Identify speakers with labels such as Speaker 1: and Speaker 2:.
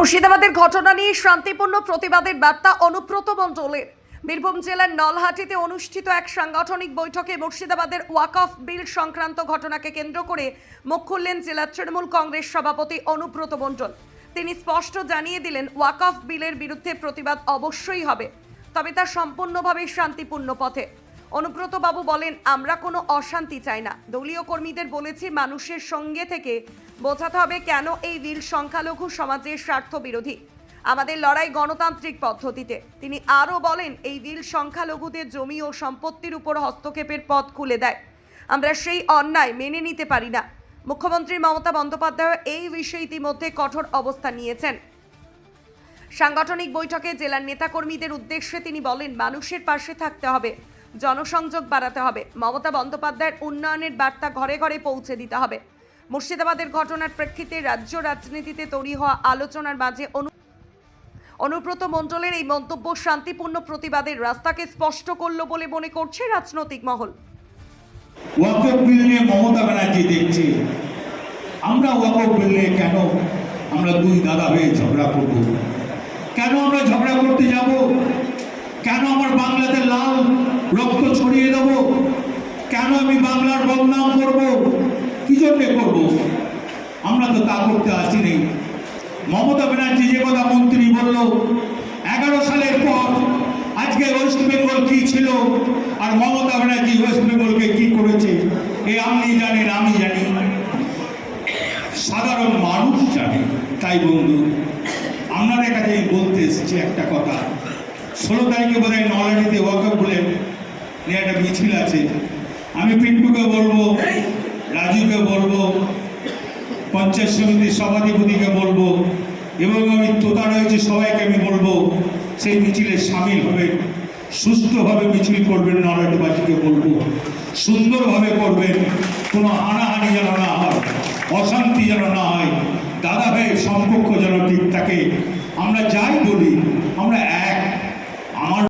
Speaker 1: মুর্শিদাবাদের ঘটনা নিয়ে শান্তিপূর্ণ প্রতিবাদের বার্তা অনুব্রত মণ্ডলের। বীরভূম জেলার নলহাটিতে অনুষ্ঠিত এক সাংগঠনিক বৈঠকে মুর্শিদাবাদের ওয়াকফ বিল সংক্রান্ত ঘটনাকে কেন্দ্র করে মুখ খুললেন জেলা তৃণমূল কংগ্রেস সভাপতি অনুব্রত মণ্ডল। তিনি স্পষ্ট জানিয়ে দিলেন, ওয়াকফ বিলের বিরুদ্ধে প্রতিবাদ অবশ্যই হবে, তবে তা সম্পূর্ণভাবে শান্তিপূর্ণ পথে। অনুব্রত বাবু বলেন, আমরা কোনো অশান্তি চাই না। দলীয় কর্মীদের বলেছি, মানুষের সঙ্গে থেকে বোঝাতে হবে কেন এই বিল সংখ্যালঘু সমাজের স্বার্থ বিরোধী। আমাদের লড়াই গণতান্ত্রিক পদ্ধতিতে। তিনি আরও বলেন, এই বিল সংখ্যালঘুদের জমি ও সম্পত্তির উপর হস্তক্ষেপের পথ খুলে দেয়। আমরা সেই অন্যায় মেনে নিতে পারি না। মুখ্যমন্ত্রী মমতা বন্দ্যোপাধ্যায় এই বিষয়ে ইতিমধ্যে কঠোর অবস্থান নিয়েছেন। সাংগঠনিক বৈঠকে জেলার নেতাকর্মীদের উদ্দেশ্যে তিনি বলেন, মানুষের পাশে থাকতে হবে, জনসংযোগ বাড়াতে হবে, মমতা বন্দ্যোপাধ্যায়ের উন্নয়নের বার্তা ঘরে ঘরে পৌঁছে দিতে হবে। মুর্শিদাবাদের ঘটনার প্রেক্ষিতে রাজ্য রাজনীতিতে তৈরি হওয়া আলোচনার মাঝে অনুব্রত মণ্ডলের এই মন্তব্য শান্তিপূর্ণ প্রতিবাদের রাস্তাকে স্পষ্ট করল বলে মনে করছে রাজনৈতিক মহল।
Speaker 2: ওয়াকফ বিল নিয়ে মমতা ব্যানার্জি দেখছে, আমরা ওয়াকফ বিল নিয়ে কেন আমরা দুই দাদা হয়ে ঝগড়া করব? কেন আমরা ঝগড়া করতে যাব? কেন আমার বাংলাতে লাল রক্ত ছড়িয়ে দেব? কেন আমি বাংলার বদনাম করব? কি জন্য করব? আমরা তো তা করতে আসিনি। মমতা ব্যানার্জি যে কথা মন্ত্রী বলল, 11 সালের পর আজকে ওয়েস্ট বেঙ্গল কি ছিল আর মমতা ব্যানার্জি ওয়েস্ট বেঙ্গলকে কি করেছে, এ আপনি জানেন, আমি জানি, সাধারণ মানুষ জানে। তাই বন্ধু, আপনাদের কাছে বলতে এসেছি একটা কথা। 16 তারিখে বোধ হয় নলহাটিতে ওয়াকফ বলে নিয়ে একটা মিছিল আছে। আমি পিন্টুকে বলবো, রাজুকে বলবো, পঞ্চায়েত সমিতির সভাধিপতিকে বলবো এবং আমি তোতা রয়েছে সবাইকে আমি বলবো, সেই মিছিলে সামিল হবেন, সুস্থভাবে মিছিল করবেন। নলহাটিবাসীকে বলবো, সুন্দরভাবে করবেন, কোনো হানাহানি যেন না হয়, অশান্তি যেন না হয়, দাদা ভাইয়ের সম্পর্ক যেন ঠিক থাকে। আমরা যাই বলি, আমরা এক। আমার